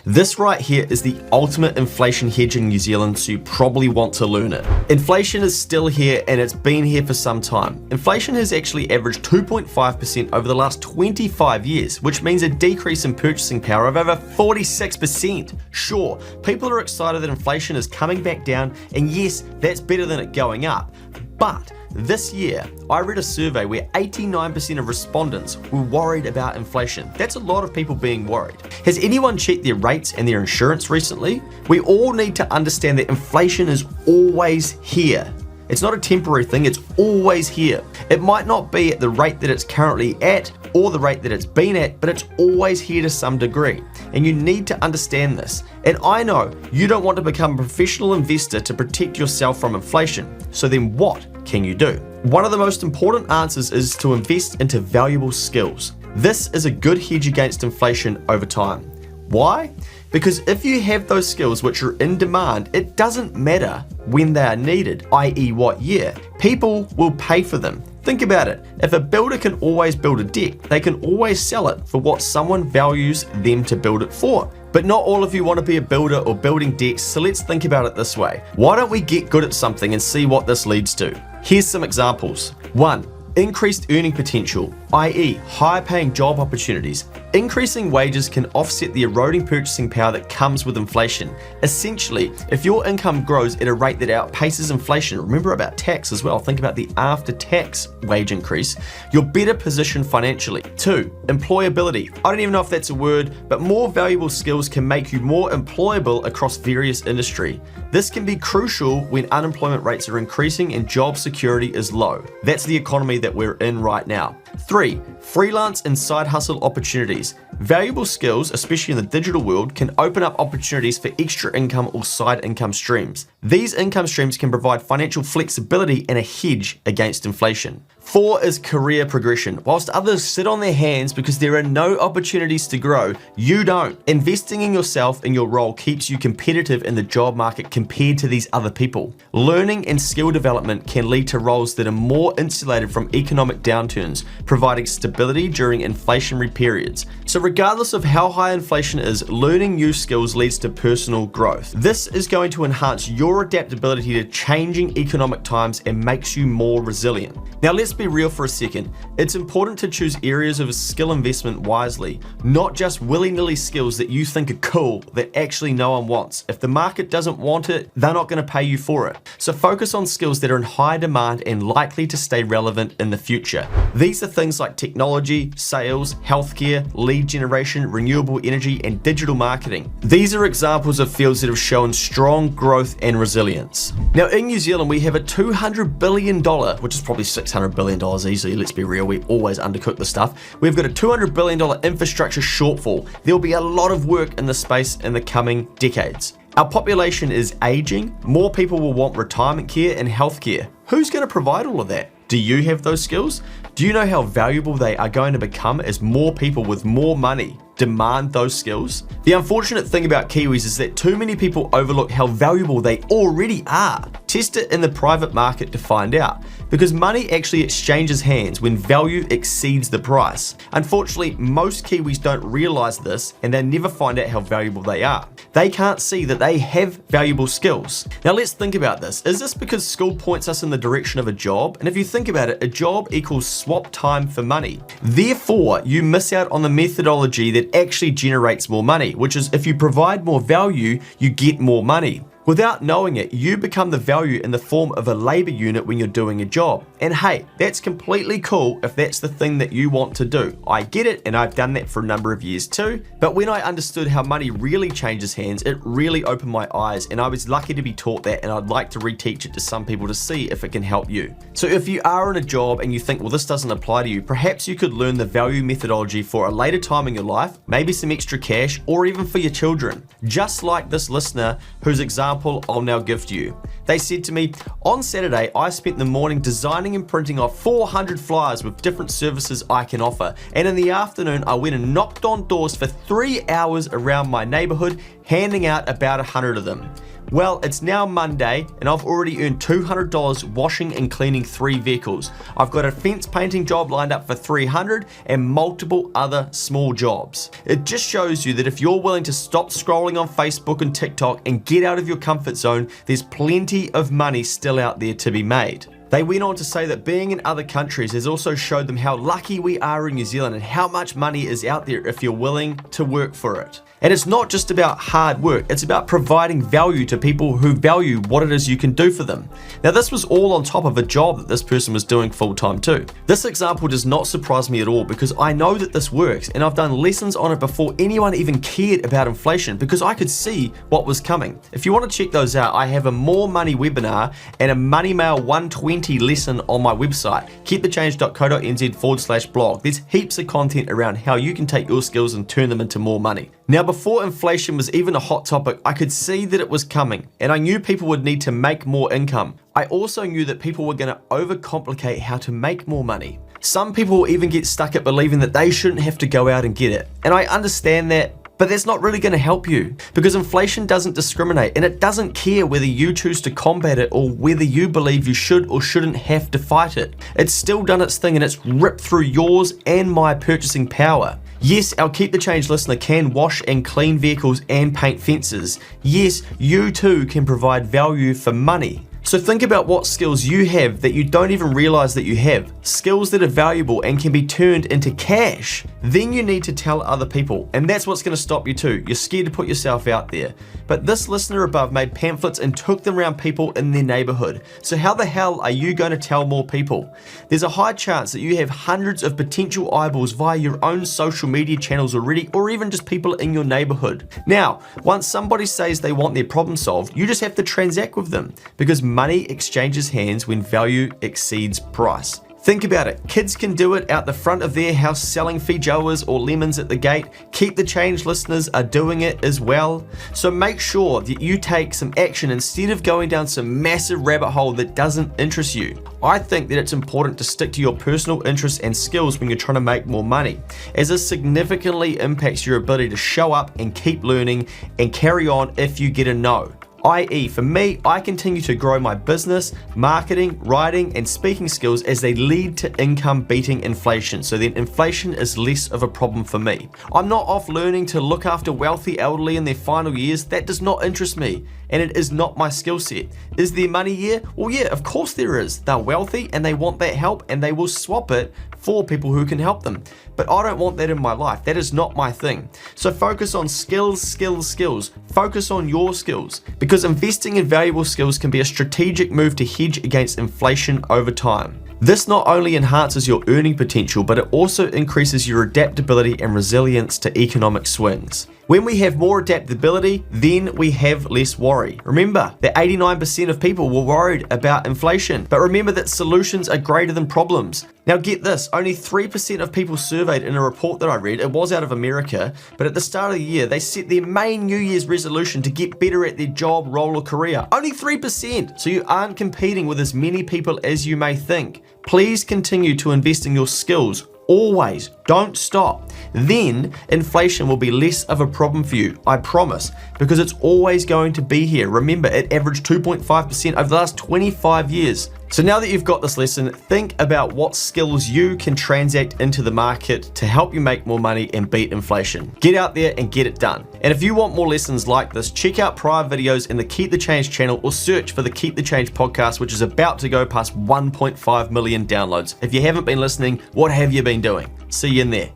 This right here is the ultimate inflation hedge in New Zealand, so you probably want to learn it. Inflation is still here and it's been here for some time. Inflation has actually averaged 2.5% over the last 25 years, which means a decrease in purchasing power of over 46%. Sure, people are excited that inflation is coming back down, and yes, that's better than it going up. But this year, I read a survey where 89% of respondents were worried about inflation. That's a lot of people being worried. Has anyone checked their rates and their insurance recently? We all need to understand that inflation is always here. It's not a temporary thing, it's always here. It might not be at the rate that it's currently at or the rate that it's been at, but it's always here to some degree. And you need to understand this. And I know you don't want to become a professional investor to protect yourself from inflation. So then what can you do? One of the most important answers is to invest into valuable skills. This is a good hedge against inflation over time. Why? Because if you have those skills which are in demand, it doesn't matter when they are needed, i.e. what year. People will pay for them. Think about it. If a builder can always build a deck, they can always sell it for what someone values them to build it for. But not all of you want to be a builder or building decks, so let's think about it this way. Why don't we get good at something and see what this leads to? Here's some examples. 1. Increased earning potential, i.e. higher paying job opportunities. Increasing wages can offset the eroding purchasing power that comes with inflation. Essentially, if your income grows at a rate that outpaces inflation, remember about tax as well, think about the after-tax wage increase, you're better positioned financially. 2. Employability. I don't even know if that's a word, but more valuable skills can make you more employable across various industries. This can be crucial when unemployment rates are increasing and job security is low. That's the economy that we're in right now. 3. Freelance and side hustle opportunities. Valuable skills, especially in the digital world, can open up opportunities for extra income or side income streams. These income streams can provide financial flexibility and a hedge against inflation. 4 is career progression. Whilst others sit on their hands because there are no opportunities to grow, you don't. Investing in yourself and your role keeps you competitive in the job market compared to these other people. Learning and skill development can lead to roles that are more insulated from economic downturns, providing stability during inflationary periods. So regardless of how high inflation is, learning new skills leads to personal growth. This is going to enhance your adaptability to changing economic times and makes you more resilient. Now let's be real for a second. It's important to choose areas of skill investment wisely, not just willy-nilly skills that you think are cool that actually no one wants. If the market doesn't want it, they're not going to pay you for it. So focus on skills that are in high demand and likely to stay relevant in the future. These are things like technology, sales, healthcare, lead generation, renewable energy, and digital marketing. These are examples of fields that have shown strong growth and resilience. Now in New Zealand, we have a $200 billion, which is probably $600 billion easily, let's be real, we always undercook the stuff. We've got a $200 billion infrastructure shortfall. There'll be a lot of work in this space in the coming decades. Our population is aging, more people will want retirement care and healthcare. Who's going to provide all of that? Do you have those skills? Do you know how valuable they are going to become as more people with more money demand those skills? The unfortunate thing about Kiwis is that too many people overlook how valuable they already are. Test it in the private market to find out, because money actually exchanges hands when value exceeds the price. Unfortunately, most Kiwis don't realize this and they never find out how valuable they are. They can't see that they have valuable skills. Now let's think about this. Is this because school points us in the direction of a job? And if you think about it, a job equals swap time for money. Therefore, you miss out on the methodology that actually generates more money, which is if you provide more value, you get more money. Without knowing it, you become the value in the form of a labor unit when you're doing a job. And hey, that's completely cool if that's the thing that you want to do. I get it, and I've done that for a number of years too. But when I understood how money really changes hands, it really opened my eyes, and I was lucky to be taught that, and I'd like to reteach it to some people to see if it can help you. So if you are in a job and you think, well, this doesn't apply to you, perhaps you could learn the value methodology for a later time in your life, maybe some extra cash, or even for your children. Just like this listener whose example I'll now give to you. They said to me, on Saturday, I spent the morning designing and printing off 400 flyers with different services I can offer. And in the afternoon, I went and knocked on doors for 3 hours around my neighborhood, handing out about 100 of them. Well, it's now Monday and I've already earned $200 washing and cleaning 3 vehicles. I've got a fence painting job lined up for $300 and multiple other small jobs. It just shows you that if you're willing to stop scrolling on Facebook and TikTok and get out of your comfort zone, there's plenty of money still out there to be made. They went on to say that being in other countries has also showed them how lucky we are in New Zealand and how much money is out there if you're willing to work for it. And it's not just about hard work, it's about providing value to people who value what it is you can do for them. Now, this was all on top of a job that this person was doing full time too. This example does not surprise me at all because I know that this works and I've done lessons on it before anyone even cared about inflation because I could see what was coming. If you want to check those out, I have a More Money webinar and a Money Mail 120 lesson on my website, keepthechange.co.nz/blog. There's heaps of content around how you can take your skills and turn them into more money. Now, before inflation was even a hot topic, I could see that it was coming, and I knew people would need to make more income. I also knew that people were going to overcomplicate how to make more money. Some people will even get stuck at believing that they shouldn't have to go out and get it. And I understand that, but that's not really going to help you because inflation doesn't discriminate and it doesn't care whether you choose to combat it or whether you believe you should or shouldn't have to fight it. It's still done its thing and it's ripped through yours and my purchasing power. Yes, our Keep the Change listener can wash and clean vehicles and paint fences. Yes, you too can provide value for money. So think about what skills you have that you don't even realize that you have. Skills that are valuable and can be turned into cash. Then you need to tell other people, and that's what's going to stop you too. You're scared to put yourself out there. But this listener above made pamphlets and took them around people in their neighborhood. So how the hell are you going to tell more people? There's a high chance that you have hundreds of potential eyeballs via your own social media channels already, or even just people in your neighborhood. Now, once somebody says they want their problem solved, you just have to transact with them because money exchanges hands when value exceeds price. Think about it. Kids can do it out the front of their house selling feijoas or lemons at the gate. Keep the Change listeners are doing it as well. So make sure that you take some action instead of going down some massive rabbit hole that doesn't interest you. I think that it's important to stick to your personal interests and skills when you're trying to make more money, as this significantly impacts your ability to show up and keep learning and carry on if you get a no. i.e., for me, I continue to grow my business, marketing, writing, and speaking skills as they lead to income beating inflation. So then inflation is less of a problem for me. I'm not off learning to look after wealthy elderly in their final years. That does not interest me, and it is not my skill set. Is there money here? Well, yeah, of course there is. They're wealthy and they want that help and they will swap it for people who can help them. But I don't want that in my life. That is not my thing. So focus on skills, skills, skills. Focus on your skills because investing in valuable skills can be a strategic move to hedge against inflation over time. This not only enhances your earning potential, but it also increases your adaptability and resilience to economic swings. When we have more adaptability, then we have less worry. Remember that 89% of people were worried about inflation, but remember that solutions are greater than problems. Now get this, only 3% of people surveyed in a report that I read, it was out of America, but at the start of the year, they set their main New Year's resolution to get better at their job, role, or career. Only 3%, so you aren't competing with as many people as you may think. Please continue to invest in your skills. Always, don't stop. Then inflation will be less of a problem for you, I promise, because it's always going to be here. Remember, it averaged 2.5% over the last 25 years. So now that you've got this lesson, think about what skills you can transact into the market to help you make more money and beat inflation. Get out there and get it done. And if you want more lessons like this, check out prior videos in the Keep the Change channel or search for the Keep the Change podcast, which is about to go past 1.5 million downloads. If you haven't been listening, what have you been doing? See you in there.